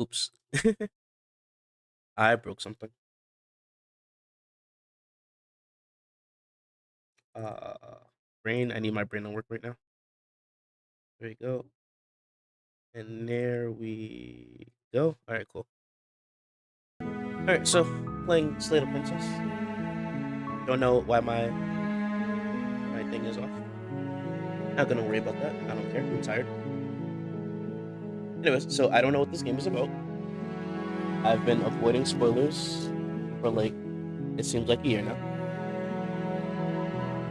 Oops. I broke something. Brain. I need my brain to work right now. There you go. And there we go. All right, cool. All right, so playing Slay the Princess. Don't know why my thing is off. Not gonna worry about that. I don't care. I'm tired. Anyways, so I don't know what this game is about. I've been avoiding spoilers for like it seems like a year now.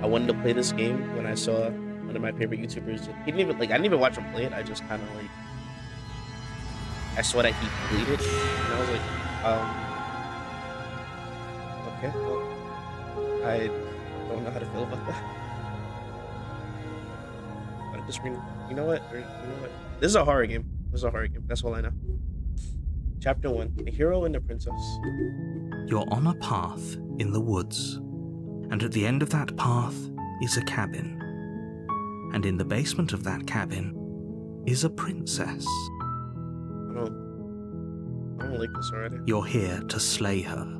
I wanted to play this game when I saw one of my favorite YouTubers. He didn't even I didn't even watch him play it. I just kind of I saw that he played it, and I was like, okay, well, I don't know how to feel about that. But the screen, you know what? This is a horror game. That's all I know. Chapter 1: The Hero and the Princess. You're on a path in the woods, and at the end of that path is a cabin. And in the basement of that cabin is a princess. I don't like this already. You're here to slay her.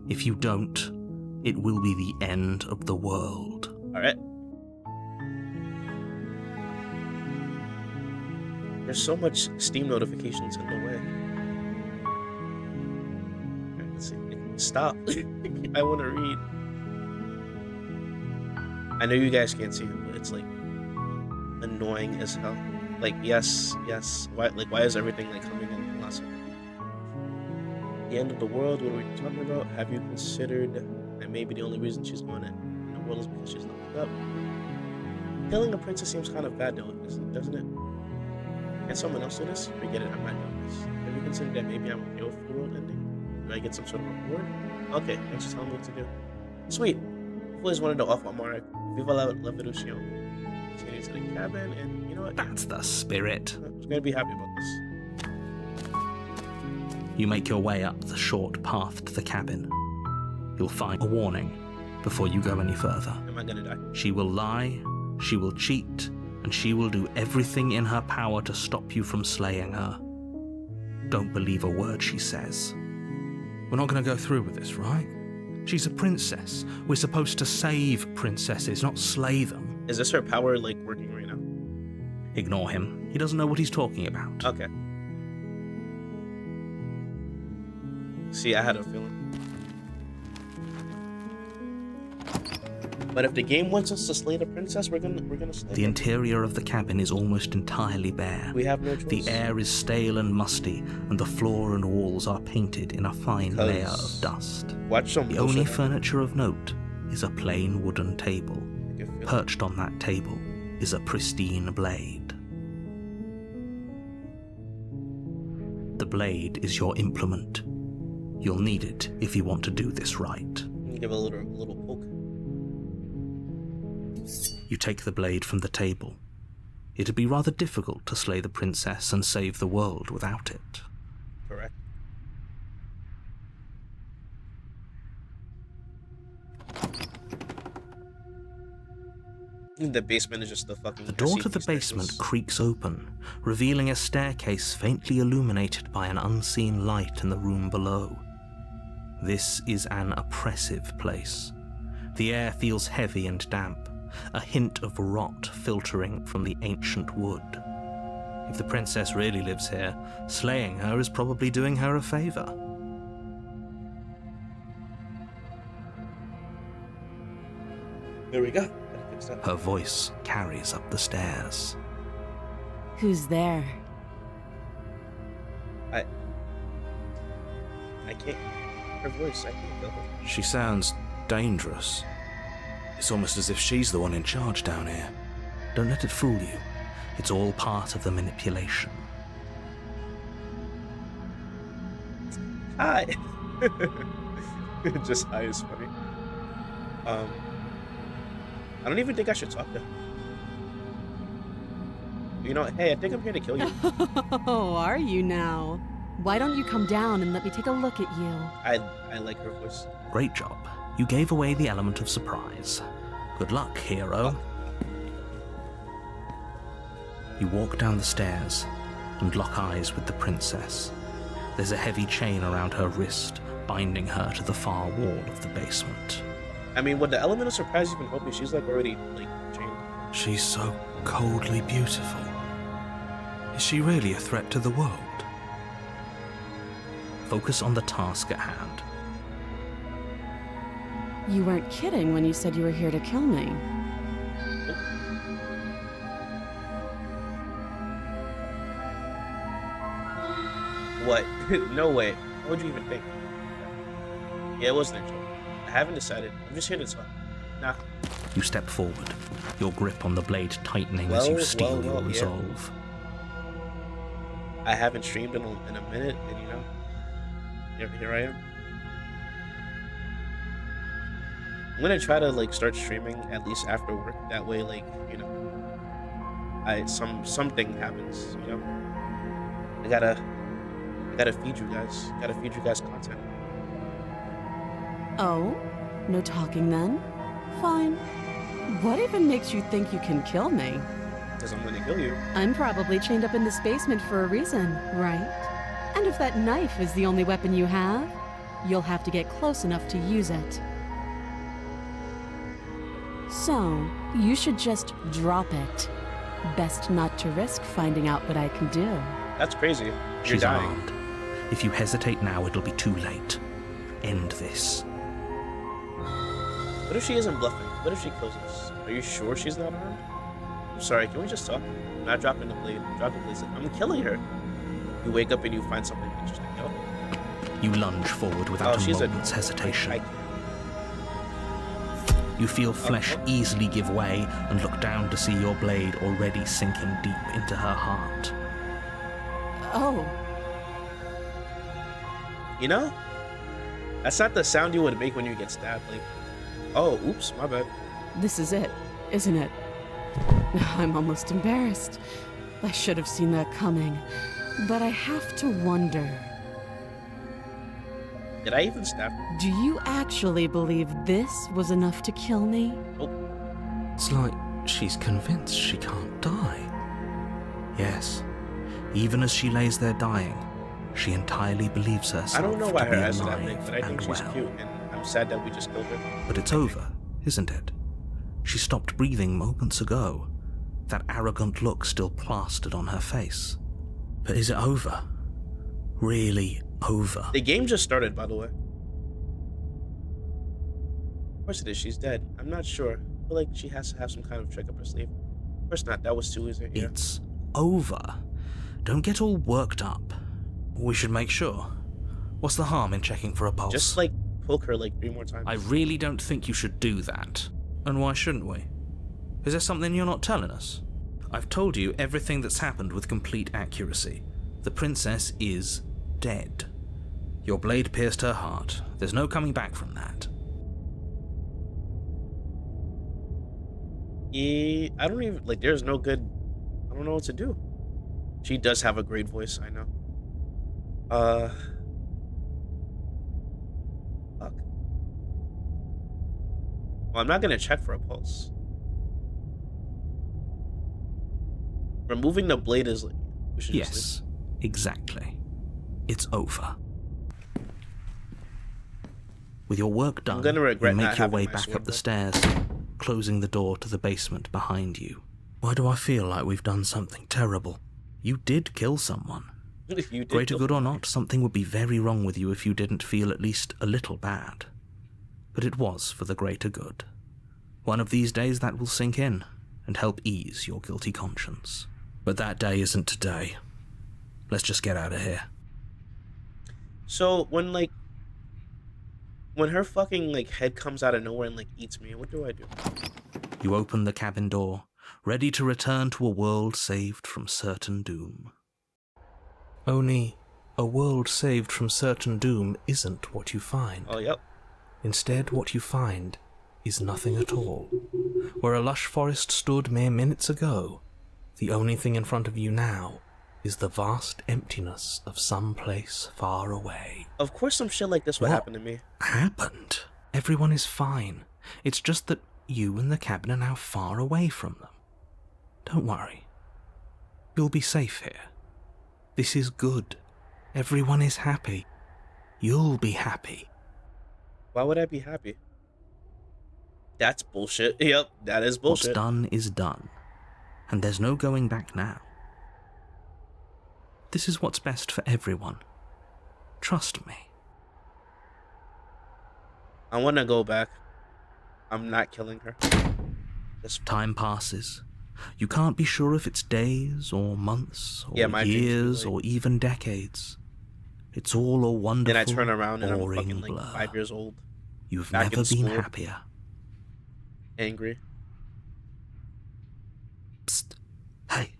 If you don't, it will be the end of the world. Alright. There's so much Steam notifications in the way. Alright, let's see. Stop. I want to read. I know you guys can't see it, but it's annoying as hell. Yes. Why is everything coming in last second? The end of the world, what are we talking about? Have you considered that maybe the only reason she's going in the world is because she's locked up? Killing a princess seems kind of bad though, doesn't it? Can someone else do this? Forget it, I'm not doing this. Have you considered that maybe I'm okay with the world ending? Do I get some sort of reward? Okay, thanks for telling me what to do. Sweet. I've always wanted to offer Marek. Viva la revolution. Continue to the cabin, and you know what? That's the spirit. I'm gonna be happy about this. You make your way up the short path to the cabin. You'll find a warning before you go any further. Am I gonna die? She will lie, she will cheat, and she will do everything in her power to stop you from slaying her. Don't believe a word she says. We're not going to go through with this, right? She's a princess. We're supposed to save princesses, not slay them. Is this her power working right now? Ignore him. He doesn't know what he's talking about. Okay. See, I had a feeling. But if the game wants us to slay the princess, we're gonna slay The her. interior of the cabin is almost entirely bare. We have no choice. The air is stale and musty, and the floor and walls are painted in a fine layer of dust. Watch some. The only furniture of note is a plain wooden table. Perched on that table is a pristine blade. The blade is your implement. You'll need it if you want to do this right. Give it a little poke. You take the blade from the table. It'd be rather difficult to slay the princess and save the world without it. Correct. The basement is just the fucking... The door to the basement creaks open, revealing a staircase faintly illuminated by an unseen light in the room below. This is an oppressive place. The air feels heavy and damp, a hint of rot filtering from the ancient wood. If the princess really lives here, slaying her is probably doing her a favor. There we go. Her voice carries up the stairs. Who's there? I can't... her voice. I can't kill her. She sounds dangerous. It's almost as if she's the one in charge down here. Don't let it fool you. It's all part of the manipulation. Hi. Just hi is funny. I don't even think I should talk to her. You know, hey, I think I'm here to kill you. Oh, are you now? Why don't you come down and let me take a look at you? I like her voice. Great job. You gave away the element of surprise. Good luck, hero. You walk down the stairs and lock eyes with the princess. There's a heavy chain around her wrist, binding her to the far wall of the basement. I mean, would the element of surprise even help me? She's like already like chained. She's so coldly beautiful. Is she really a threat to the world? Focus on the task at hand. You weren't kidding when you said you were here to kill me. What? No way. What would you even think? Yeah, it wasn't a joke. I haven't decided. I'm just here to talk. Nah. You step forward, your grip on the blade tightening as you steel your resolve. I haven't streamed in a minute, and you know, here I am. I'm gonna try to like start streaming at least after work. That way, like, you know, something happens. You know, I gotta feed you guys. Gotta feed you guys content. Oh? No talking then? Fine. What even makes you think you can kill me? Because I'm gonna kill you. I'm probably chained up in this basement for a reason, right? And if that knife is the only weapon you have, you'll have to get close enough to use it. So, you should just drop it. Best not to risk finding out what I can do. That's crazy. You're She's dying. armed. If you hesitate now, it'll be too late. End this. What if she isn't bluffing? What if she kills us? Are you sure she's not armed? I'm sorry, can we just talk? I'm not dropping the blade. Drop the blade. I'm killing her. You wake up and you find something interesting. Yo. You lunge forward without a moment's hesitation. You feel flesh easily give way and look down to see your blade already sinking deep into her heart. Oh. You know? That's not the sound you would make when you get stabbed. Like, oh, oops, my bad. This is it, isn't it? I'm almost embarrassed. I should have seen that coming. But I have to wonder. Did I even stab her? Do you actually believe this was enough to kill me? Oh. It's like she's convinced she can't die. Yes, even as she lays there dying, she entirely believes herself I don't know why to her be eyes are that alive big, but I think and she's well. cute, and I'm sad that we just killed her. But it's over, isn't it? She stopped breathing moments ago, that arrogant look still plastered on her face. But is it over? Really over? The game just started, by the way. Of course it is. She's dead. I'm not sure. I feel like she has to have some kind of trick up her sleeve. Of course not. That was too easy. Yeah. It's over. Don't get all worked up. We should make sure. What's the harm in checking for a pulse? Just like poke her like 3 more times. I really don't think you should do that. And why shouldn't we? Is there something you're not telling us? I've told you everything that's happened with complete accuracy. The princess is dead. Your blade pierced her heart. There's no coming back from that. Yeah, I don't even like. There's no good. I don't know what to do. She does have a great voice. I know. Fuck. Well, I'm not gonna check for a pulse. Removing the blade is like. We should just Yes, exactly. It's over. With your work done, gonna regret you make not your having way my back sword, up the though. stairs, closing the door to the basement behind you. Why do I feel like we've done something terrible? You did kill someone. You did Greater kill good or someone. not, something would be very wrong with you if you didn't feel at least a little bad. But it was for the greater good. One of these days that will sink in and help ease your guilty conscience. But that day isn't today. Let's just get out of here. So when like when her fucking like head comes out of nowhere and like eats me, what do I do? You open the cabin door, ready to return to a world saved from certain doom. Only, a world saved from certain doom isn't what you find. Oh, yep. Instead, what you find is nothing at all. Where a lush forest stood mere minutes ago, the only thing in front of you now is the vast emptiness of some place far away. Of course some shit like this would happen to me. Happened? Everyone is fine. It's just that you and the cabin are now far away from them. Don't worry. You'll be safe here. This is good. Everyone is happy. You'll be happy. Why would I be happy? That's bullshit. Yep, that is bullshit. What's done is done. And there's no going back now. This is what's best for everyone. Trust me. I want to go back. I'm not killing her. Time passes. You can't be sure if it's days or months or years or even decades. It's all a wonderful, then I turn around and I'm boring fucking like blur. 5 years old. You've back never in been school. happier. Angry. Psst. Hey.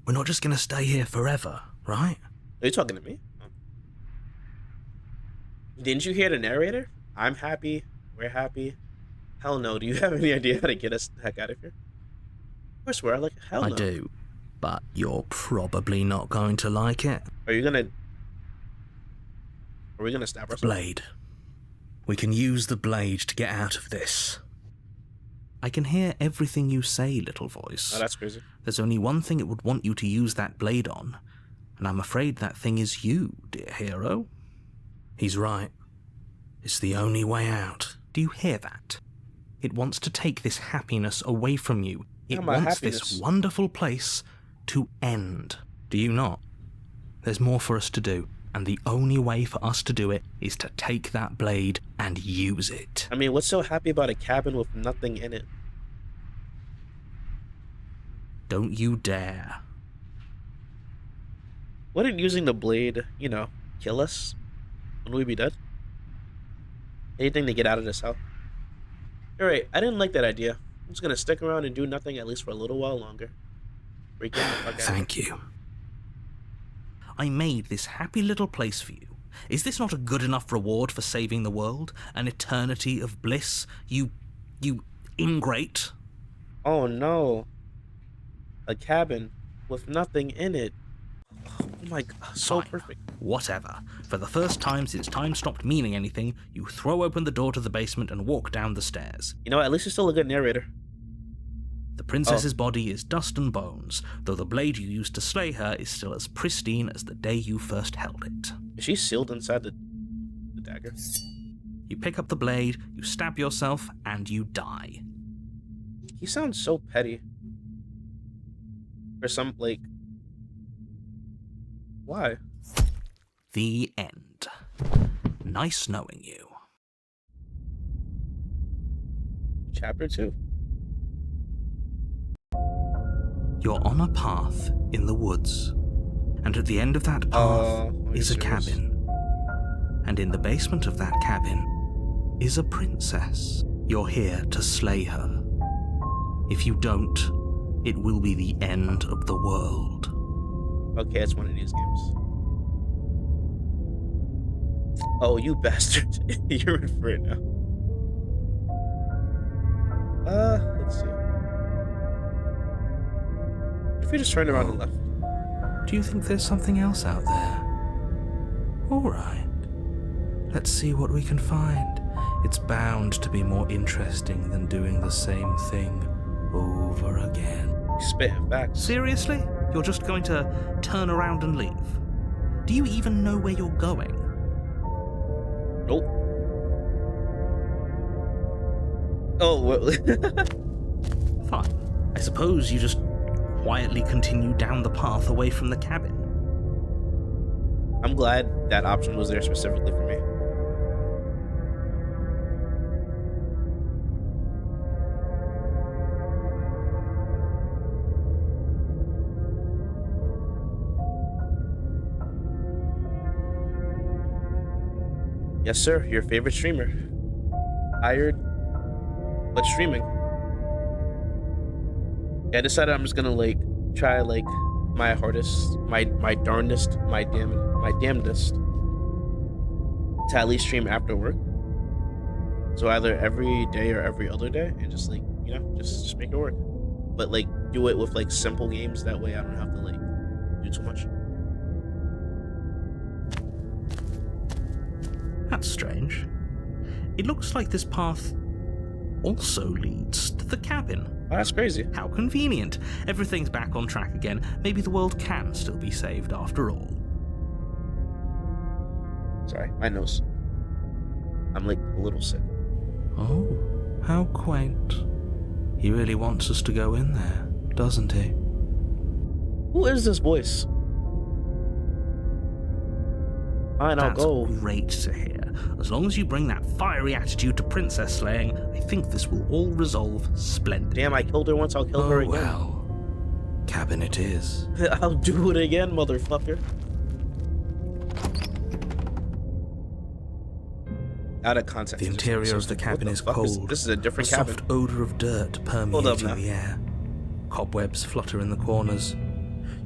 We're not just gonna stay here forever, right? Are you talking to me? Oh. Didn't you hear the narrator? I'm happy. We're happy. Hell no. Do you have any idea how to get us the heck out of here? I swear, like, hell no. I do, but you're probably not going to like it. Are we gonna stab ourselves? Blade. We can use the blade to get out of this. I can hear everything you say, little voice. Oh, that's crazy. There's only one thing it would want you to use that blade on, and I'm afraid that thing is you, dear hero. He's right. It's the only way out. Do you hear that? It wants to take this happiness away from you. It wants this wonderful place to end. Do you not? There's more for us to do, and the only way for us to do it is to take that blade and use it. I mean, what's so happy about a cabin with nothing in it? Don't you dare. Wouldn't using the blade, you know, kill us? Wouldn't we be dead? Anything to get out of this house. Alright, I didn't like that idea. I'm just gonna stick around and do nothing at least for a little while longer. Thank you. I made this happy little place for you. Is this not a good enough reward for saving the world? An eternity of bliss? You ingrate? Oh no. A cabin with nothing in it. Oh my god, so Fine. perfect. Whatever. For the first time since time stopped meaning anything, you throw open the door to the basement and walk down the stairs. You know, at least you're still a good narrator. The princess's body is dust and bones, though the blade you used to slay her is still as pristine as the day you first held it. Is she sealed inside the dagger? You pick up the blade, you stab yourself, and you die. He sounds so petty. For some, like... Why? The end. Nice knowing you. Chapter 2. You're on a path in the woods, and at the end of that path is a cabin. And in the basement of that cabin is a princess. You're here to slay her. If you don't, it will be the end of the world. Okay, it's one of these games. Oh, you bastard. You're in for it now. Let's see. If we just turned around and left. Do you think there's something else out there? Alright. Let's see what we can find. It's bound to be more interesting than doing the same thing over again. Spitting facts. Seriously? You're just going to turn around and leave? Do you even know where you're going? Nope. Oh, well. Fine. I suppose you just quietly continue down the path away from the cabin. I'm glad that option was there specifically for me. Yes, sir. Your favorite streamer. Hired, but streaming. Yeah, I decided I'm just gonna like try like my hardest, my darndest, my damnedest to at least stream after work. So either every day or every other day, and just like, you know, just make it work. But like do it with like simple games. That way I don't have to like do too much. That's strange. It looks like this path also leads to the cabin. Oh, that's crazy. How convenient. Everything's back on track again. Maybe the world can still be saved after all. Sorry, my nose. I'm like a little sick. Oh, how quaint. He really wants us to go in there, doesn't he? Who is this voice? Fine, I'll go. That's great to hear. As long as you bring that fiery attitude to princess slaying, I think this will all resolve splendidly. Damn, I killed her once, I'll kill her again. Well, cabin it is. I'll do it again, motherfucker. Out of context. The interior of the cabin is cold. This is a different a cabin. soft odor of dirt permeating the air. Cobwebs flutter in the corners.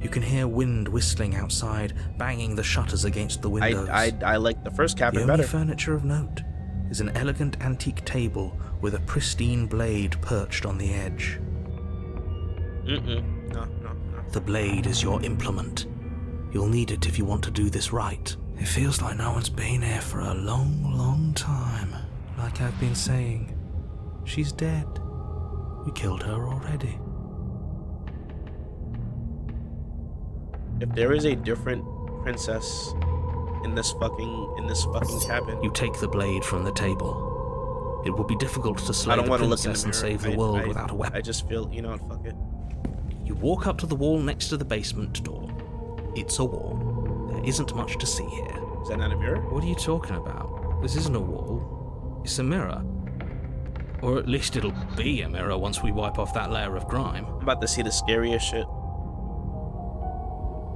You can hear wind whistling outside, banging the shutters against the windows. I like the first cabin better. The only furniture of note is an elegant antique table with a pristine blade perched on the edge. No. The blade is your implement. You'll need it if you want to do this right. It feels like no one's been here for a long, long time. Like I've been saying, she's dead. We killed her already. If there is a different princess in this fucking cabin, you take the blade from the table. It will be difficult to slay the princess and save the world without a weapon. I just feel, you know what, fuck it. You walk up to the wall next to the basement door. It's a wall. There isn't much to see here. Is that not a mirror? What are you talking about? This isn't a wall. It's a mirror. Or at least it'll be a mirror once we wipe off that layer of grime. I'm about to see the scariest shit.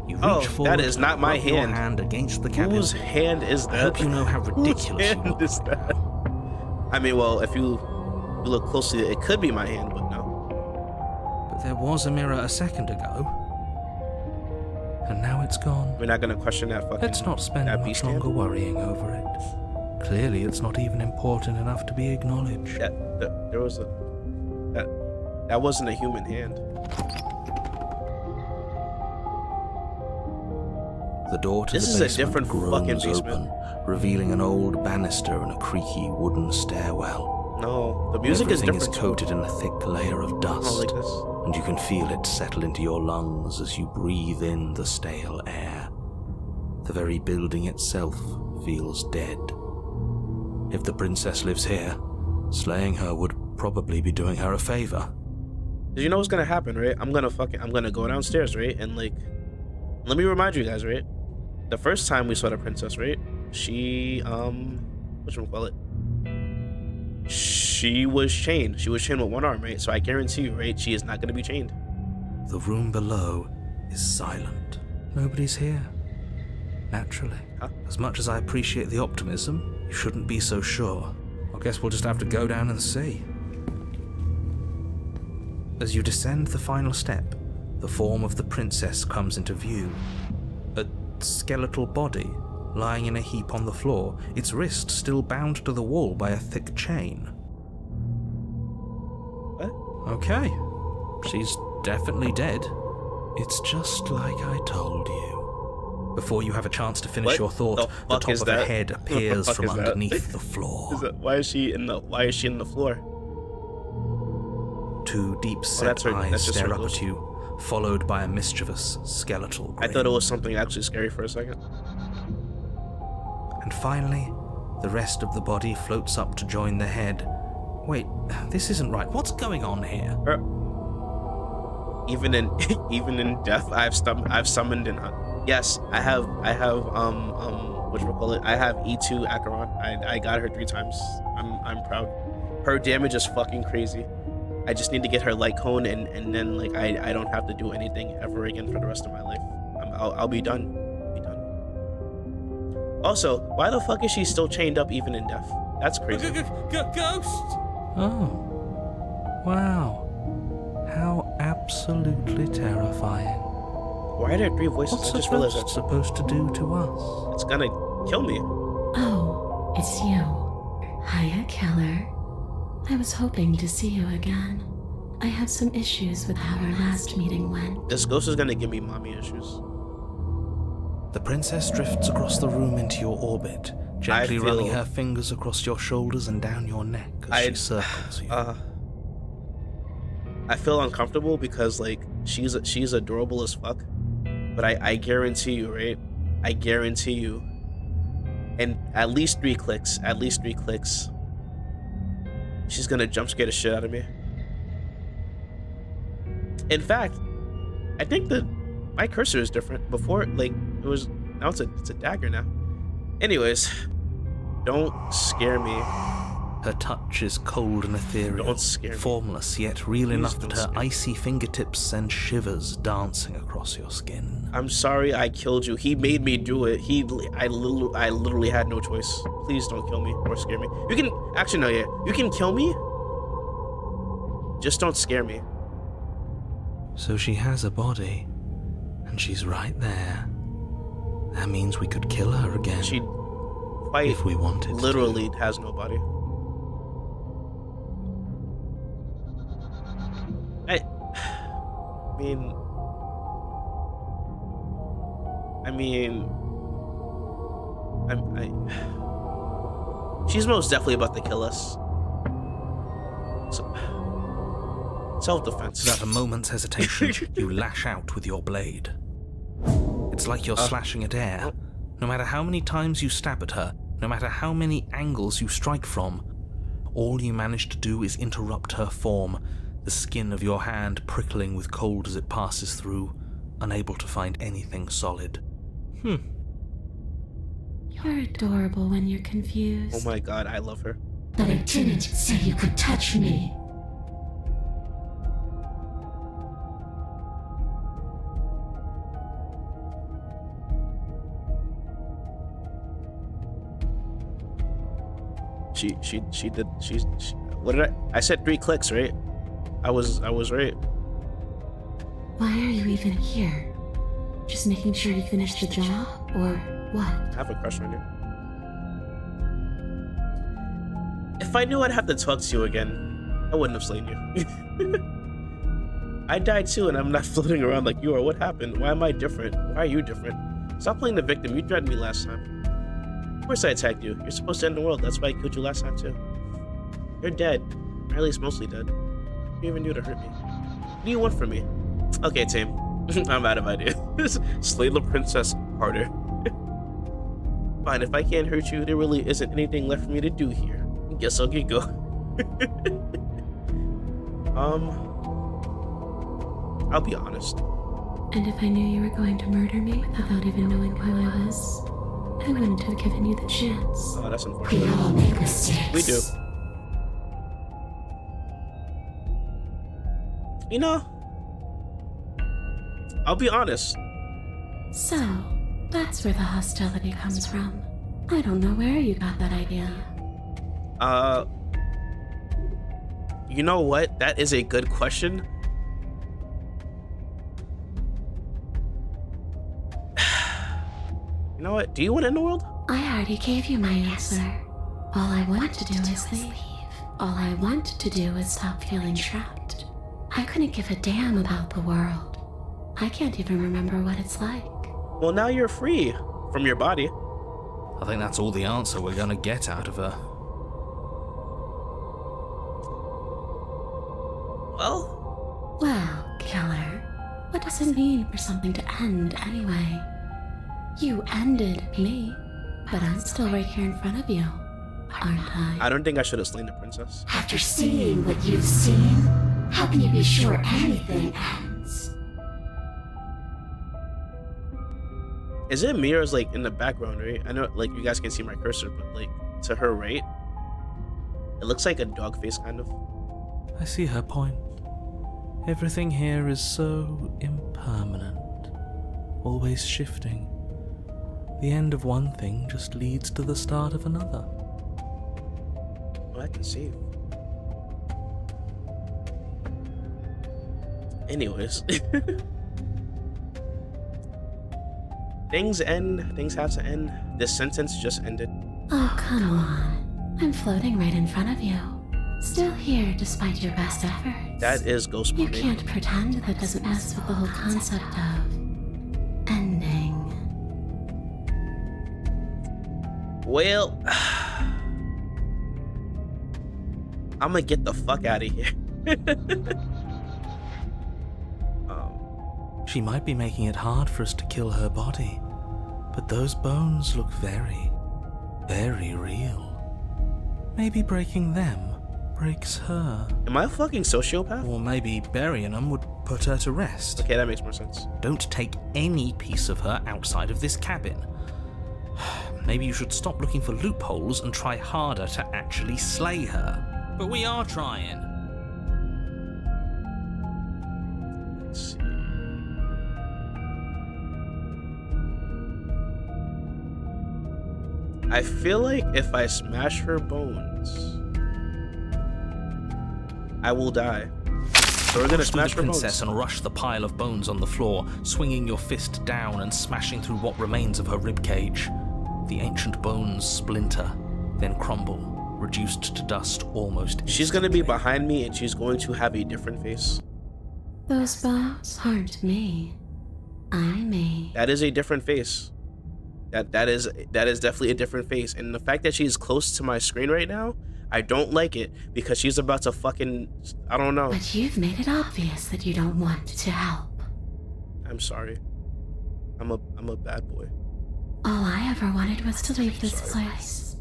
You reach forward, that is not my hand. Your hand against the cabin. Whose hand is that? I hope you know how ridiculous Whose hand is that? I mean, well, if you look closely, it could be my hand, but no. But there was a mirror a second ago. And now it's gone. We're not gonna question that fucking... Let's not spend much longer worrying over it. Clearly, it's not even important enough to be acknowledged. There was a... That wasn't a human hand. The door to the basement is a different fucking basement. Open, revealing an old banister and a creaky wooden stairwell. No, the music is different. Everything is coated in a thick layer of dust, like this. And you can feel it settle into your lungs as you breathe in the stale air. The very building itself feels dead. If the princess lives here, slaying her would probably be doing her a favor. You know what's gonna happen, right? I'm gonna go downstairs, right? And like, let me remind you guys, right? The first time we saw the princess, right? She, whatchamacallit? She was chained. She was chained with one arm, right? So I guarantee you, right? She is not gonna be chained. The room below is silent. Nobody's here. Naturally. Huh? As much as I appreciate the optimism, you shouldn't be so sure. I guess we'll just have to go down and see. As you descend the final step, the form of the princess comes into view. A skeletal body lying in a heap on the floor, its wrist still bound to the wall by a thick chain. What? Okay. She's definitely dead. It's just like I told you. Before you have a chance to finish your thought, the top of her head appears from underneath the floor. Why is she in the floor? Two deep-set eyes stare up at you, followed by a mischievous, skeletal grin. I thought it was something actually scary for a second. And finally, the rest of the body floats up to join the head. Wait, this isn't right. What's going on here? Even in death, I've summoned in. Yes, I have whatchamacallit? I have E2 Acheron. I got her 3 times. I'm proud. Her damage is fucking crazy. I just need to get her light cone, and then like I don't have to do anything ever again for the rest of my life. I'll be done. Also, why the fuck is she still chained up even in death? That's crazy. Ghost! Oh. Wow. How absolutely terrifying. Why are there 3 voices? What's I just a realized ghost that. supposed to do to us? It's gonna kill me. Oh, it's you. Hiya, Keller. I was hoping to see you again. I have some issues with how our last meeting went. This ghost is gonna give me mommy issues. The princess drifts across the room into your orbit, gently running her fingers across your shoulders and down your neck as she circles you. I feel uncomfortable because like she's adorable as fuck, but I guarantee you, right? I guarantee you, and at least 3 clicks, she's gonna jump scare the shit out of me. In fact, I think that my cursor is different. Before, like, it was, now it's a dagger now. Anyways, don't scare me. Her touch is cold and ethereal, Don't scare me. formless yet real Please enough that don't her scare me. icy fingertips send shivers dancing across your skin. I'm sorry I killed you. He made me do it. I literally had no choice. Please don't kill me or scare me. You can, actually no, yeah. You can kill me. Just don't scare me. So she has a body, and she's right there. That means we could kill her again. She quite if we wanted literally to. has no body. She's most definitely about to kill us. So, self-defense. Without a moment's hesitation, you lash out with your blade. It's like you're slashing at air. No matter how many times you stab at her, no matter how many angles you strike from, all you manage to do is interrupt her form, the skin of your hand prickling with cold as it passes through, unable to find anything solid. You're adorable when you're confused. Oh my god, I love her. But I didn't say you could touch me. She did, what did I said 3 clicks, right? I was right. Why are you even here? Just making sure you finish the job, or what? I have a crush on you. If I knew I'd have to talk to you again, I wouldn't have slain you. I died too, and I'm not floating around like you are. What happened? Why am I different? Why are you different? Stop playing the victim. You threatened me last time. Of course I attacked you. You're supposed to end the world. That's why I killed you last time too. You're dead. Or at least mostly dead. What do you even do to hurt me? What do you want from me? Okay, team. I'm out of ideas. Slay the princess harder. Fine, if I can't hurt you, there really isn't anything left for me to do here. Guess I'll get going. I'll be honest. And if I knew you were going to murder me without even knowing who I was, I wouldn't have given you the chance. Oh, that's We unfortunate. all make mistakes. We do. You know, I'll be honest. So, that's where the hostility comes from. I don't know where you got that idea. You know what? That is a good question. You know what? Do you want to end the world? I already gave you my answer. All I want to do is leave. All I want to do is stop feeling trapped. I couldn't give a damn about the world. I can't even remember what it's like. Well, now you're free from your body. I think that's all the answer we're gonna get out of her. Well, killer, what does it mean for something to end anyway? You ended me, but I'm still right here in front of you, aren't I? I don't think I should have slain the princess. After seeing what you've seen, how can you be sure anything ends? Is it me or is like in the background, right? I know like you guys can see my cursor, but like to her right, it looks like a dog face kind of. I see her point. Everything here is so impermanent, always shifting. The end of one thing just leads to the start of another. Well, I can see. Anyways. Things end. Things have to end. This sentence just ended. Oh, come on. I'm floating right in front of you. Still here despite your best efforts. That is ghost You spawning. can't pretend that doesn't mess with the whole concept of ending. Well, I'm gonna get the fuck out of here. She might be making it hard for us to kill her body, but those bones look very, very real. Maybe breaking them breaks her. Am I a fucking sociopath? Or maybe burying them would put her to rest. Okay, that makes more sense. Don't take any piece of her outside of this cabin. Maybe you should stop looking for loopholes and try harder to actually slay her. But we are trying. Let's see. I feel like if I smash her bones, I will die. So we're gonna Rush through smash the her princess bones. and rush the pile of bones on the floor, swinging your fist down and smashing through what remains of her ribcage. The ancient bones splinter, then crumble, reduced to dust almost She's gonna be instantly. behind me and she's going to have a different face. Those bones aren't me. I'm me. That is a different face. That is definitely a different face. And the fact that she's close to my screen right now, I don't like it because she's about to fucking, I don't know. But you've made it obvious that you don't want to help. I'm sorry. I'm a bad boy. All I ever wanted was to leave this Sorry. place.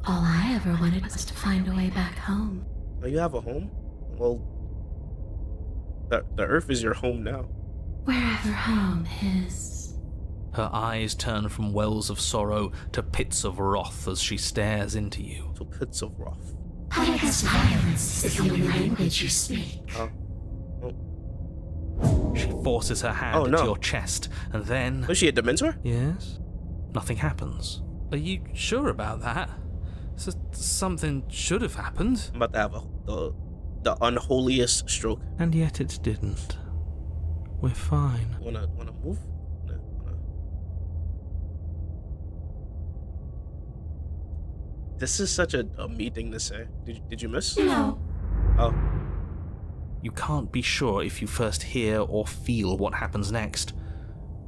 All I ever wanted was to find a way back home. Oh, you have a home? Well, the earth is your home now. Wherever home is. Her eyes turn from wells of sorrow to pits of wrath as she stares into you. To pits of wrath. I guess violence is the only language you speak. Oh. She forces her hand Oh, no. into your chest, and then... Was she a Dementor? Yes? Nothing happens. Are you sure about that? Something should have happened. I'm about to have the unholiest stroke. And yet it didn't. We're fine. Wanna move? No, wanna... This is such a me thing to say. Did you miss? No. Oh. You can't be sure if you first hear or feel what happens next,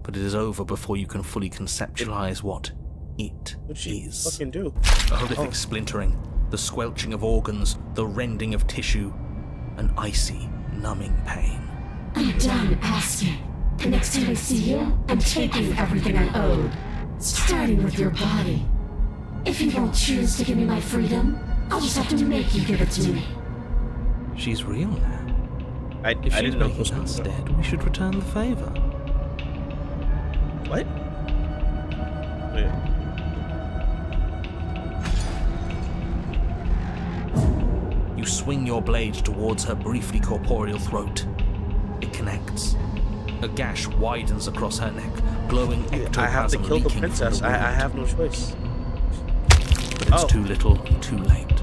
but it is over before you can fully conceptualize what it What'd she is. fucking do? A horrific splintering, the squelching of organs, the rending of tissue, an icy, numbing pain. I'm done asking. The next time I see you, I'm taking everything I owed. Starting with your body. If you don't choose to give me my freedom, I'll just have to make you give it to me. She's real now. I If she's didn't know making us dead, we should return the favor. What? Wait. You swing your blade towards her briefly corporeal throat. It connects. A gash widens across her neck, glowing ectoplasm I have to kill the leaking from princess. I wound. have no choice. But it's Oh. too little, too late.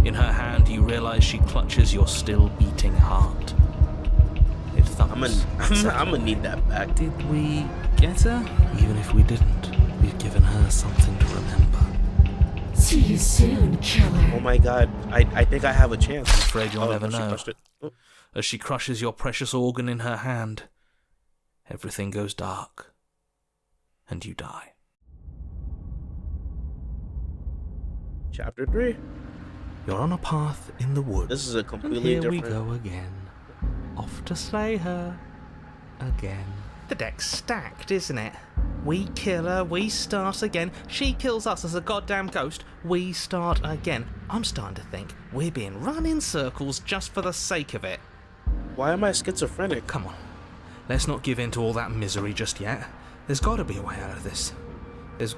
In her hand, you realize she clutches your still beating heart. It thumps. I'm gonna need that back. Did we get her? Even if we didn't, we've given her something to remember. See you soon, killer. Oh my god. I think I have a chance. I'm afraid you'll Oh, never she know. crushed it. Oh. As she crushes your precious organ in her hand, everything goes dark, and you die. Chapter 3. You're on a path in the woods. This is a And completely here different. we go again. Off to slay her. Again. The deck's stacked, isn't it? We kill her, we start again. She kills us as a goddamn ghost, we start again. I'm starting to think we're being run in circles just for the sake of it. Why am I schizophrenic? Come on. Let's not give in to all that misery just yet. There's got to be a way out of this. There's...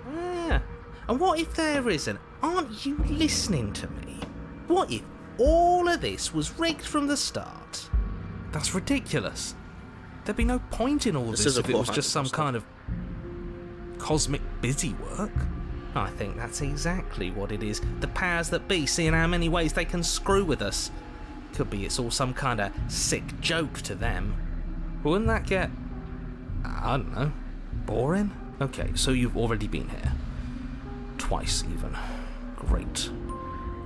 And what if there isn't? Aren't you listening to me? What if all of this was rigged from the start? That's ridiculous. There'd be no point in all This this is a if it was full just some 100%. kind of cosmic busywork? I think that's exactly what it is. The powers that be seeing how many ways they can screw with us. Could be it's all some kind of sick joke to them. But wouldn't that get, I don't know, boring? Okay, so you've already been here. Twice, even. Great.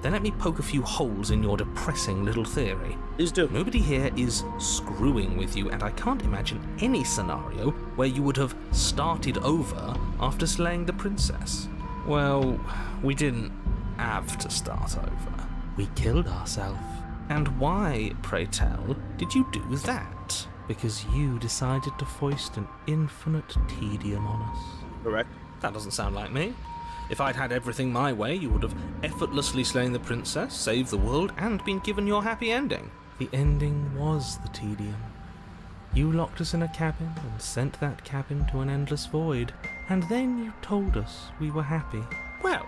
Then let me poke a few holes in your depressing little theory. Please do. Nobody here is screwing with you, and I can't imagine any scenario where you would have started over after slaying the princess. Well, we didn't have to start over. We killed ourselves. And why, pray tell, did you do that? Because you decided to foist an infinite tedium on us. Correct. That doesn't sound like me. If I'd had everything my way, you would have effortlessly slain the princess, saved the world, and been given your happy ending. The ending was the tedium. You locked us in a cabin and sent that cabin to an endless void, and then you told us we were happy. Well,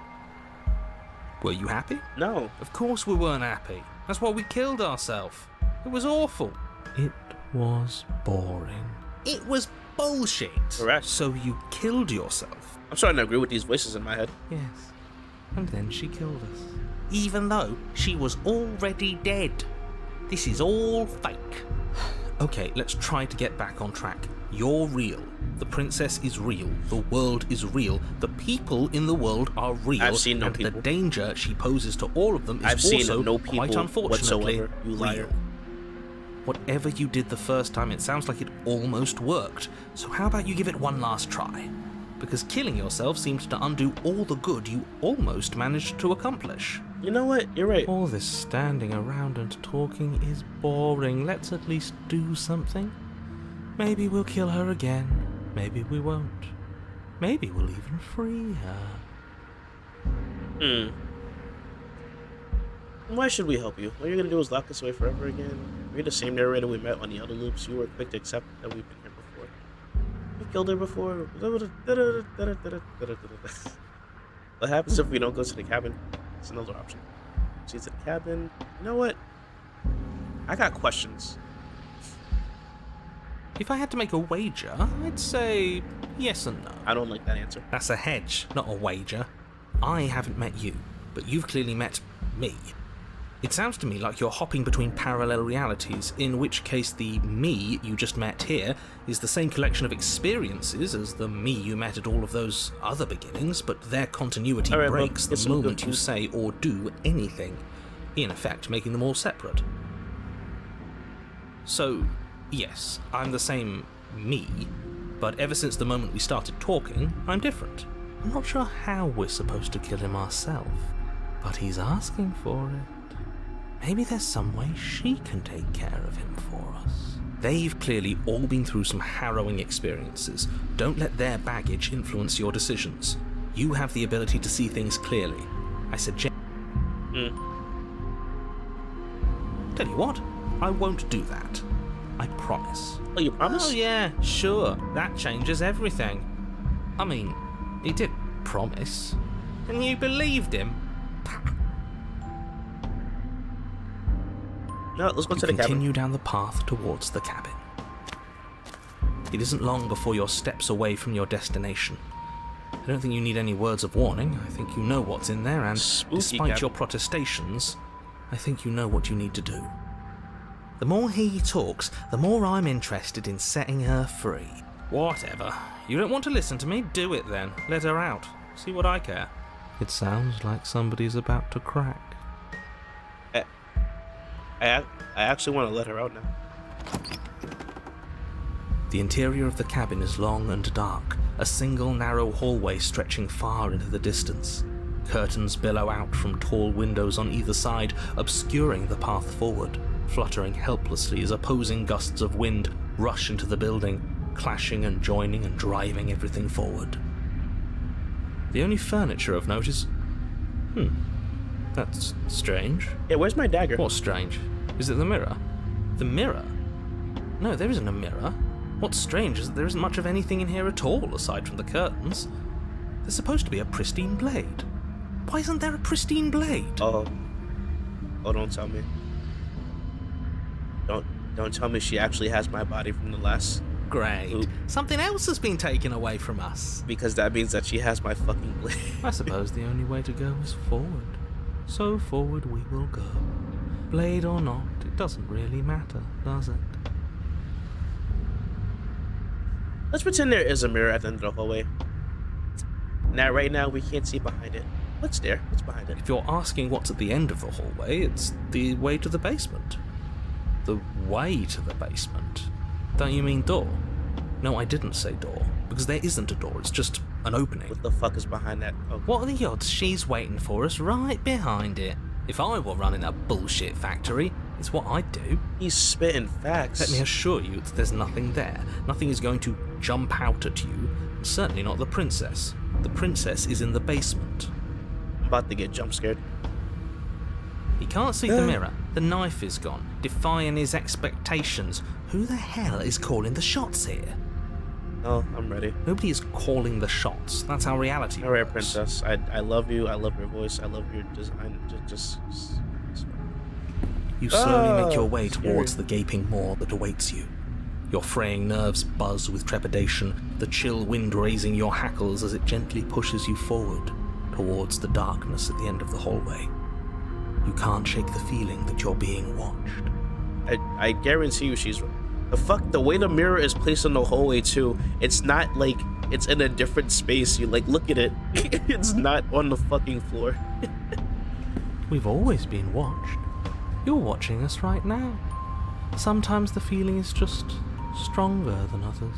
were you happy? No. Of course we weren't happy. That's why we killed ourselves. It was awful. It was boring. It was bullshit. Correct. So you killed yourself. I'm starting to agree with these voices in my head. Yes. And then she killed us. Even though she was already dead. This is all fake. Okay, let's try to get back on track. You're real. The princess is real. The world is real. The people in the world are real. I've seen no and people. The danger she poses to all of them is I've seen also, no people quite unfortunately, whatsoever, you liar. real. Whatever you did the first time, it sounds like it almost worked. So how about you give it one last try? Because killing yourself seems to undo all the good you almost managed to accomplish. You know what? You're right. All this standing around and talking is boring. Let's at least do something. Maybe we'll kill her again. Maybe we won't. Maybe we'll even free her. Why should we help you? All you're gonna do is lock us away forever again. We're the same narrator we met on the other loops. You were quick to accept that we've been here before. We killed her before. What happens if we don't go to the cabin? It's another option. She's at the cabin. You know what? I got questions. If I had to make a wager, I'd say yes and no. I don't like that answer. That's a hedge, not a wager. I haven't met you, but you've clearly met me. It sounds to me like you're hopping between parallel realities, in which case the me you just met here is the same collection of experiences as the me you met at all of those other beginnings, but their continuity breaks the moment you say or do anything, in effect making them all separate. So, yes, I'm the same me, but ever since the moment we started talking, I'm different. I'm not sure how we're supposed to kill him ourselves, but he's asking for it. Maybe there's some way she can take care of him for us. They've clearly all been through some harrowing experiences. Don't let their baggage influence your decisions. You have the ability to see things clearly. I suggest... Tell you what, I won't do that. I promise. Oh, you promise? Oh yeah, sure. That changes everything. I mean, he did promise. And you believed him? No, let's go to the cabin. Continue down the path towards the cabin. It isn't long before you're steps away from your destination. I don't think you need any words of warning. I think you know what's in there, and despite your protestations, I think you know what you need to do. The more he talks, the more I'm interested in setting her free. Whatever. You don't want to listen to me? Do it then. Let her out. See what I care. It sounds like somebody's about to crack. I actually want to let her out now. The interior of the cabin is long and dark, a single narrow hallway stretching far into the distance. Curtains billow out from tall windows on either side, obscuring the path forward, fluttering helplessly as opposing gusts of wind rush into the building, clashing and joining and driving everything forward. The only furniture of note is... That's strange. Yeah, where's my dagger? What's strange? Is it the mirror? The mirror? No, there isn't a mirror. What's strange is that there isn't much of anything in here at all, aside from the curtains. There's supposed to be a pristine blade. Why isn't there a pristine blade? Oh, don't tell me. Don't tell me she actually has my body from the last Great. Oop. Something else has been taken away from us. Because that means that she has my fucking blade. I suppose the only way to go is forward. So forward we will go. Blade or not, it doesn't really matter, does it? Let's pretend there is a mirror at the end of the hallway. Now, right now, we can't see behind it. What's there? What's behind it? If you're asking what's at the end of the hallway, it's the way to the basement. The way to the basement? Don't you mean door? No, I didn't say door, because there isn't a door, it's just an opening. What the fuck is behind that? Oh. What are the odds she's waiting for us right behind it? If I were running a bullshit factory, it's what I'd do. He's spitting facts. Let me assure you that there's nothing there. Nothing is going to jump out at you, and certainly not the princess. The princess is in the basement. I'm about to get jump scared. He can't see the mirror. The knife is gone, defying his expectations. Who the hell is calling the shots here? Oh, I'm ready. Nobody is calling the shots. That's how reality All right, works. princess. I love you. I love your voice. I love your design. Just You slowly make your Oh, way scary. towards the gaping maw that awaits you. Your fraying nerves buzz with trepidation, the chill wind raising your hackles as it gently pushes you forward towards the darkness at the end of the hallway. You can't shake the feeling that you're being watched. I guarantee you she's the way the mirror is placed in the hallway too. It's not like it's in a different space. You like look at it. It's not on the fucking floor. We've always been watched. You're watching us right now. Sometimes the feeling is just stronger than others.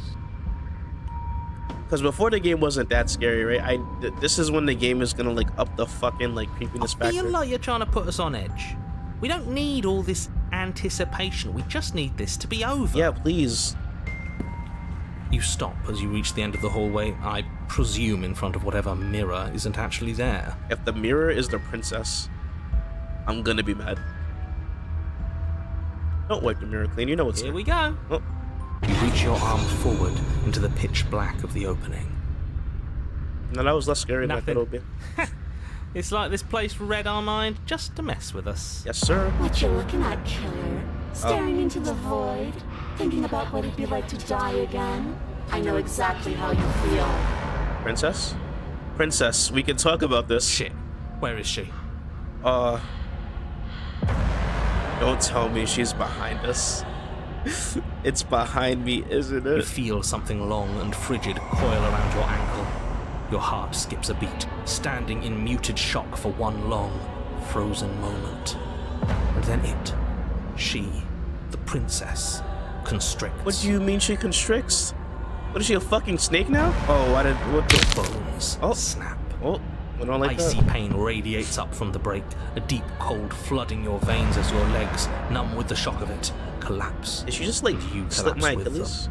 Because before the game wasn't that scary, right? This is when the game is gonna like up the fucking like creepiness I feel factor. like you're trying to put us on edge. We don't need all this anticipation. We just need this to be over. Yeah, please. You stop as you reach the end of the hallway, I presume in front of whatever mirror isn't actually there. If the mirror is the princess, I'm gonna be mad. Don't wipe the mirror clean. You know what's Here there. we go. Oh, You reach your arm forward into the pitch black of the opening. no, that was less scary than I thought it Nothing. would be. It's like this place read our mind just to mess with us. Yes, sir. What you looking at, killer? Staring into the void? Thinking about what it'd be like to die again? I know exactly how you feel. Princess? Princess, we can talk about this. Shit. Where is she? Don't tell me she's behind us. It's behind me, isn't You it? feel something long and frigid coil around your ankle. Your heart skips a beat, standing in muted shock for one long, frozen moment. And then she, the princess, constricts. What do you mean she constricts? What is she, a fucking snake now? Oh, what the? Bones Oh. snap. Oh, went on like Icy that. pain radiates up from the break, a deep cold flooding your veins as your legs, numb with the shock of it, collapse. Did she just like You slip collapse my with Achilles?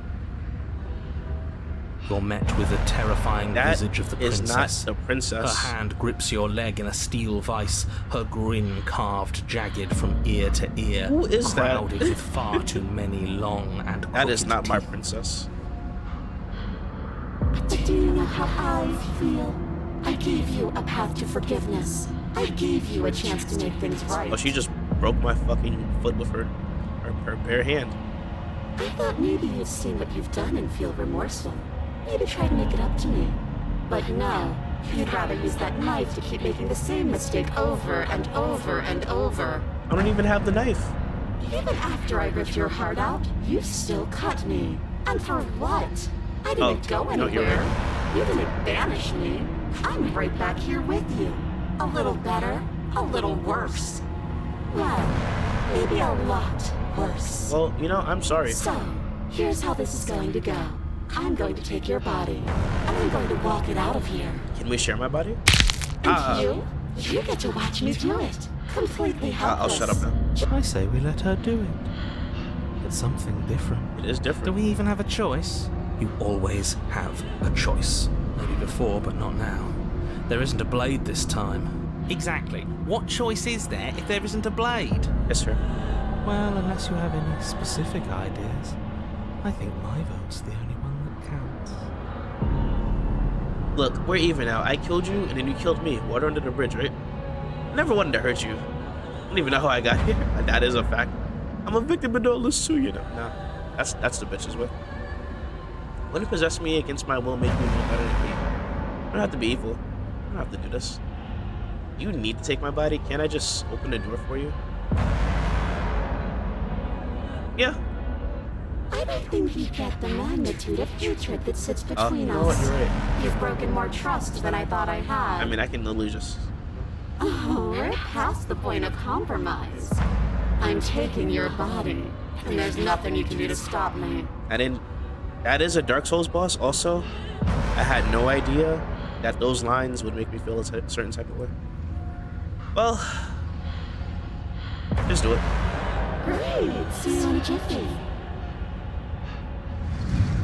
You're met with the terrifying That visage of the is princess. not the princess. Her hand grips your leg in a steel vice, her grin carved jagged from ear to ear, Who is that? crowded with far too many long and That is crooked not my teeth. princess. But do you know how I feel? I gave you a path to forgiveness. I gave you a chance to make things right. Oh, she just broke my fucking foot with her bare hand. I thought maybe you'd seen what you've done and feel remorseful. Maybe try to make it up to me. But no, you'd rather use that knife to keep making the same mistake over and over and over. I don't even have the knife. Even after I ripped your heart out, you still cut me. And for what? I didn't go no, you're anywhere. right. You didn't banish me. I'm right back here with you. A little better, a little worse. Well, maybe a lot worse. Well, you know, I'm sorry. So, here's how this is going to go. I'm going to take your body, and I'm going to walk it out of here. Can we share my body? And you get to watch me do it. Completely I'll helpless. shut up now. I say we let her do it. It's something different. It is Do different. we even have a choice? You always have a choice. Maybe before, but not now. There isn't a blade this time. Exactly. What choice is there if there isn't a blade? Yes, sir. Well, unless you have any specific ideas, I think my vote's the only one that counts. Look, we're even now. I killed you, and then you killed me. Water under the bridge, right? I never wanted to hurt you. I don't even know how I got here. That is a fact. I'm a victim of all this too, you know. Nah, that's the bitch's way. Wouldn't possess me against my will make me more better than me. I don't have to be evil. I don't have to do this. You need to take my body. Can't I just open the door for you? Yeah. I don't think you get the magnitude of hatred that sits between no, us. you're right. You've broken more trust than I thought I had. I mean, I can literally just... Oh, we're past the point of compromise. I'm taking your body, and there's nothing you can do to stop me. I didn't... That is a Dark Souls boss also. I had no idea that those lines would make me feel a certain type of way. Well... Just do it. Great! See you in a jiffy.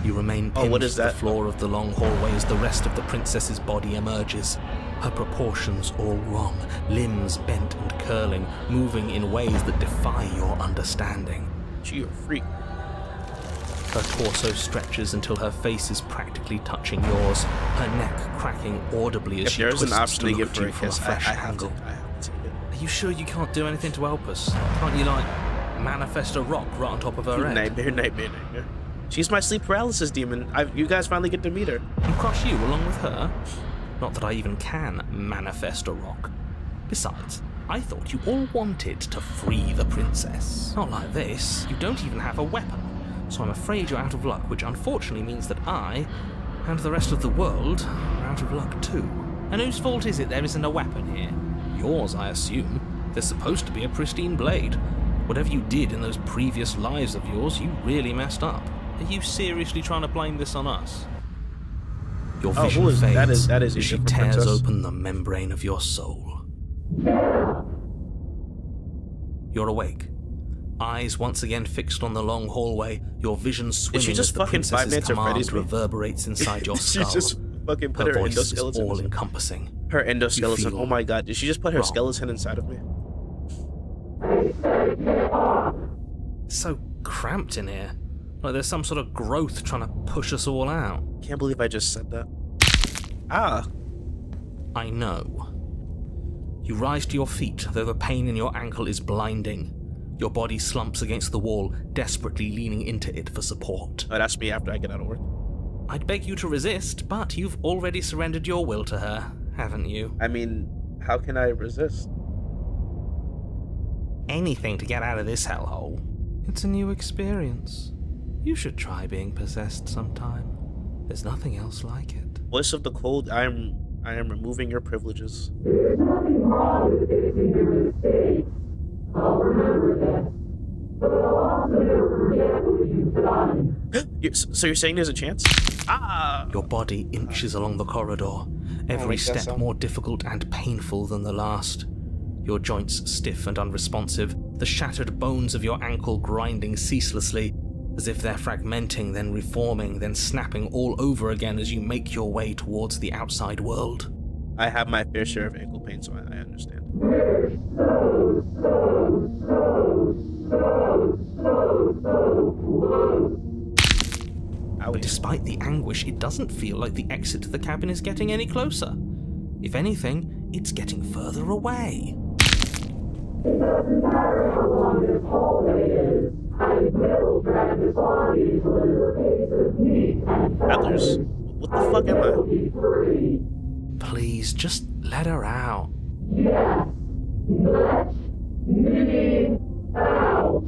You remain pinned what is to that? the floor of the long hallway as the rest of the princess's body emerges. Her proportions all wrong, limbs bent and curling, moving in ways that defy your understanding. You're a freak. Her torso stretches until her face is practically touching yours, her neck cracking audibly as If she there's an twists option to to look give at for you a from a kiss, I fresh have angle. to take it. Are you sure you can't do anything to help us? Can't you, like, manifest a rock right on top of her head? Nightmare. She's my sleep paralysis demon. You guys finally get to meet her. And crush you along with her? Not that I even can manifest a rock. Besides, I thought you all wanted to free the princess. Not like this. You don't even have a weapon. So I'm afraid you're out of luck, which unfortunately means that I, and the rest of the world, are out of luck too. And whose fault is it there isn't a weapon here? Yours, I assume. There's supposed to be a pristine blade. Whatever you did in those previous lives of yours, you really messed up. Are you seriously trying to blame this on us? Your vision fades that is as she different tears princess. open the membrane of your soul. You're awake. Eyes once again fixed on the long hallway, your vision swimming just as the fucking 5 princess's Nights at command Freddy's me? reverberates inside your She skull. just fucking put Her her voice is endoskeleton. all-encompassing. Her endoskeleton. feel Oh my god, did she just put her wrong. skeleton inside of me? It's so cramped in here. Like there's some sort of growth trying to push us all out. Can't believe I just said that. Ah. I know. You rise to your feet, though the pain in your ankle is blinding. Your body slumps against the wall, desperately leaning into it for support. Oh, that's me after I get out of work. I'd beg you to resist, but you've already surrendered your will to her, haven't you? I mean, how can I resist? Anything to get out of this hellhole. It's a new experience. You should try being possessed sometime. There's nothing else like it. Voice of the cold, I am removing your privileges. There's nothing wrong with fixing your mistakes. I'll remember this. But I'll also never forget what you've done. So you're saying there's a chance? Ah! Your body inches along the corridor, every like that step sound. more difficult and painful than the last. Your joints stiff and unresponsive, the shattered bones of your ankle grinding ceaselessly, as if they're fragmenting, then reforming, then snapping all over again as you make your way towards the outside world. I have my fair share of ankle pain, so I understand. We're so close. But despite the anguish, it doesn't feel like the exit to the cabin is getting any closer. If anything, it's getting further away. It doesn't matter how long this hallway is. I will drag this body till there's a piece of meat and Others? What the fuck am will I? be free. Please, just let her out. Yes. Let me out.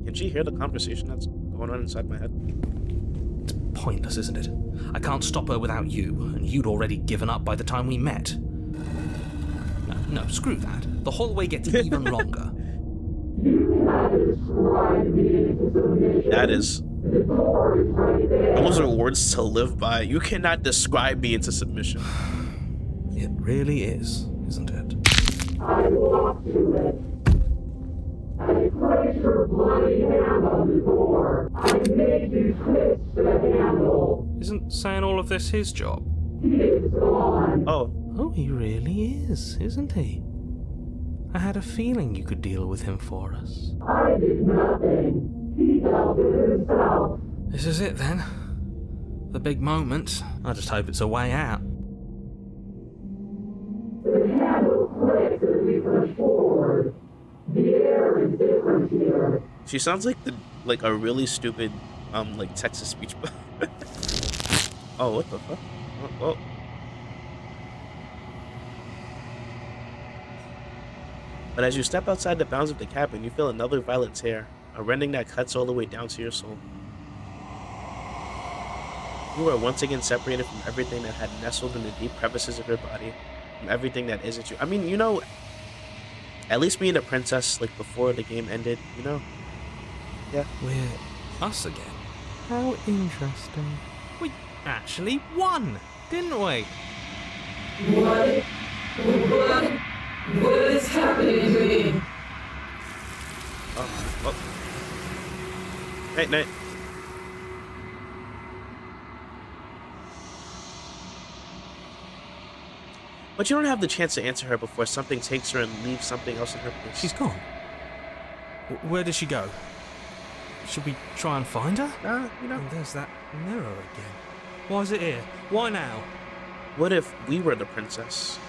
Can she hear the conversation that's going on inside my head? It's pointless, isn't it? I can't stop her without you, and you'd already given up by the time we met. No, screw that. The hallway gets even longer. You have described me into submission. That is. The door is right there. Those are words to live by. You cannot describe me into submission. It really is, isn't it? I walk to it. I place your bloody hand on the door. I make you twist the handle. Isn't saying all of this his job? He's gone. Oh, Oh, he really is, isn't he? I had a feeling you could deal with him for us. I did nothing. He dealt with himself. This is it then. The big moment. I just hope it's a way out. The handle clicks as we push forward. The air is different here. she sounds like a really stupid like Texas speech. Oh, what the fuck? Oh. But as you step outside the bounds of the cabin, you feel another violent tear, a rending that cuts all the way down to your soul. You are once again separated from everything that had nestled in the deep crevices of your body, from everything that isn't you. I mean, you know, at least being a princess, like, before the game ended, you know? Yeah. We're us again. How interesting. We actually won, didn't we? What is happening to me? Oh. Night. But you don't have the chance to answer her before something takes her and leaves something else in her place. She's gone. Where did she go? Should we try and find her? You know. And there's that mirror again. Why is it here? Why now? What if we were the princess?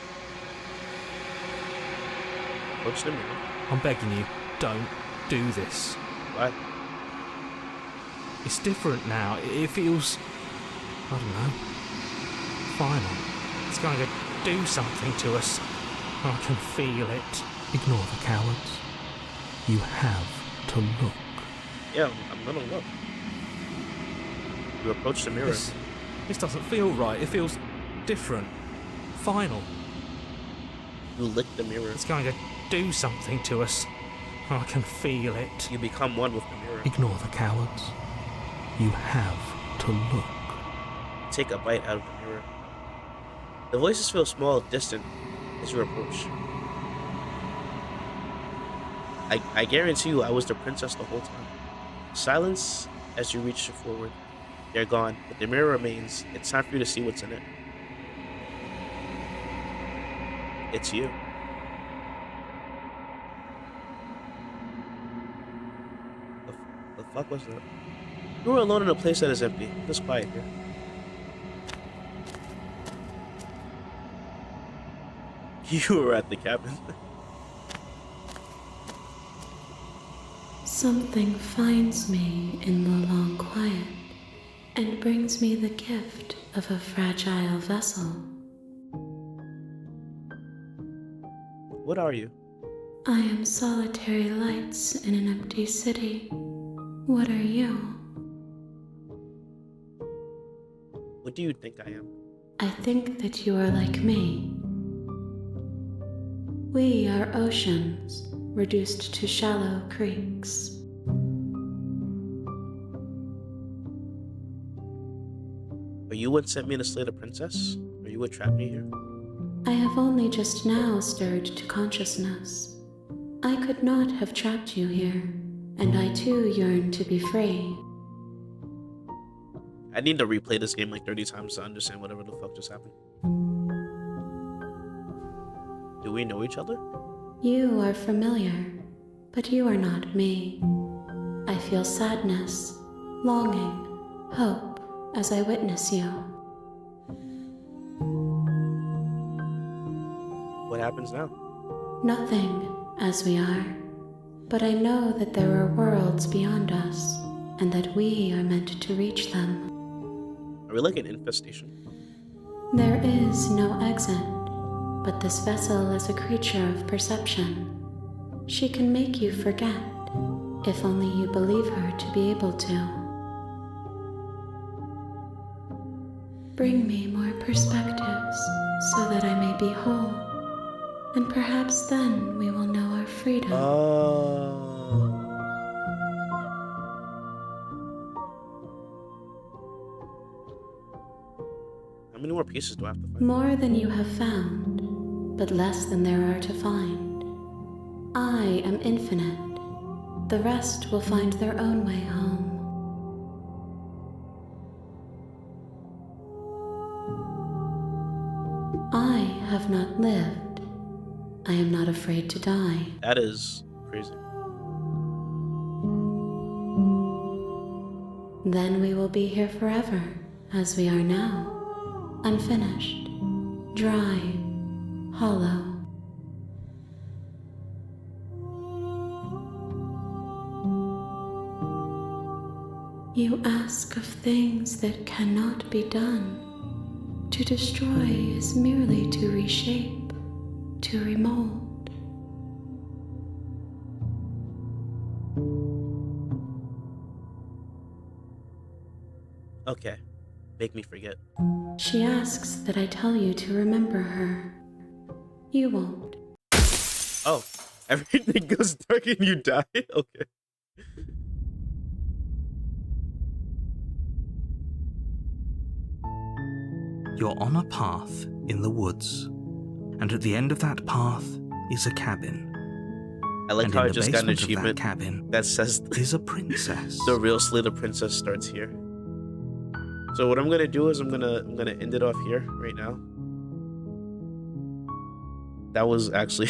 Approach the mirror. I'm begging you, don't do this. Why? It's different now. It feels, I don't know, final. It's going to do something to us. I can feel it. Ignore the cowards. You have to look. Yeah, I'm gonna look. You approach the mirror. This doesn't feel right. It feels different. Final. You lick the mirror. It's going to do something to us. I can feel it. You become one with the mirror. Ignore the cowards. You have to look. Take a bite out of the mirror. The voices feel small, distant, as you approach. I guarantee you I was the princess the whole time. Silence as you reach forward. They're gone, but the mirror remains. It's time for you to see what's in it. It's you. The fuck was that? You are alone in a place that is empty. Just quiet here. You were at the cabin. Something finds me in the long quiet and brings me the gift of a fragile vessel. What are you? I am solitary lights in an empty city. What are you? What do you think I am? I think that you are like me. We are oceans, reduced to shallow creeks. Are you what sent me to slay the princess? Are you what trapped me here? I have only just now stirred to consciousness. I could not have trapped you here, and I too yearn to be free. I need to replay this game like 30 times to understand whatever the fuck just happened. Do we know each other? You are familiar, but you are not me. I feel sadness, longing, hope as I witness you. What happens now? Nothing, as we are, but I know that there are worlds beyond us, and that we are meant to reach them. Are we like an infestation? There is no exit, but this vessel is a creature of perception. She can make you forget, if only you believe her to be able to. Bring me more perspectives, so that I may be whole, and perhaps then we will know our freedom. How many more pieces do I have to find? More than you have found, but less than there are to find. I am infinite. The rest will find their own way home. I have not lived. I am not afraid to die. That is crazy. Then we will be here forever, as we are now. Unfinished, dry, hollow. You ask of things that cannot be done. To destroy is merely to reshape, to remold. Okay, make me forget. She asks that I tell you to remember her. You won't. Oh, everything goes dark and you die? Okay. You're on a path in the woods, and at the end of that path is a cabin. I like And how in I the just got an basement of that achievement cabin that says is a princess. the real Slither Princess starts here. So what I'm gonna do is I'm gonna end it off here right now. That was actually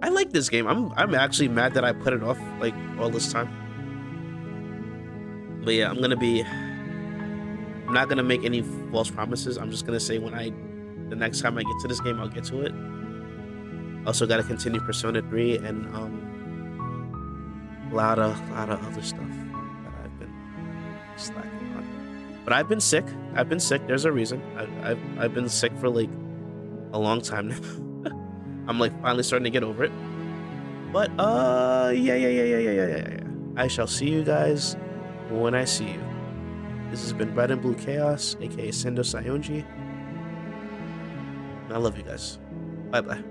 I like this game. I'm actually mad that I put it off like all this time. But yeah, I'm not gonna make any false promises. I'm just gonna say the next time I get to this game, I'll get to it. Also gotta continue Persona 3 and a lot of other stuff that I've been slacking on. But I've been sick. There's a reason. I've been sick for like a long time now. I'm like finally starting to get over it. But yeah. I shall see you guys when I see you. This has been Red and Blue Chaos, aka Sendo Sayonji. I love you guys. Bye bye.